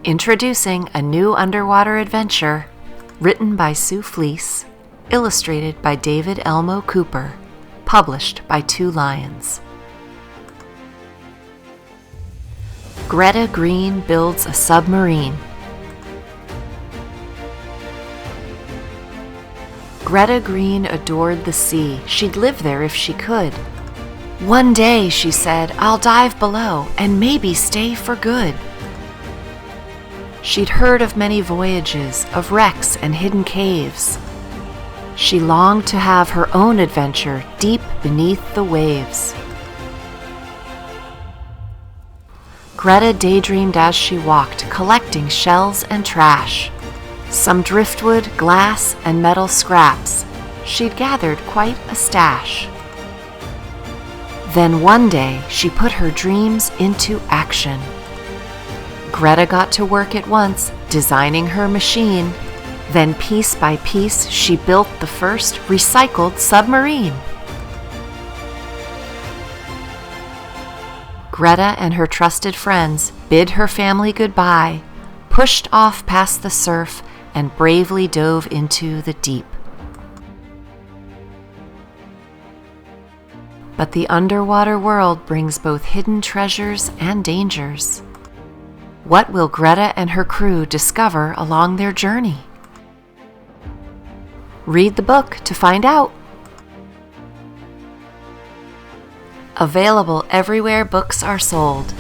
Introducing a new underwater adventure, written by Sue Fleece, illustrated by David Elmo Cooper, published by Two Lions. Greta Green builds a submarine. Greta Green adored the sea. She'd live there if she could. One day, she said, I'll dive below and maybe stay for good. She'd heard of many voyages, of wrecks and hidden caves. She longed to have her own adventure deep beneath the waves. Greta daydreamed as she walked, collecting shells and trash. Some driftwood, glass, and metal scraps. She'd gathered quite a stash. Then one day, she put her dreams into action. Greta got to work at once, designing her machine. Then piece by piece, she built the first recycled submarine. Greta and her trusted friends bid her family goodbye, pushed off past the surf, and bravely dove into the deep. But the underwater world brings both hidden treasures and dangers. What will Greta and her crew discover along their journey? Read the book to find out. Available everywhere books are sold.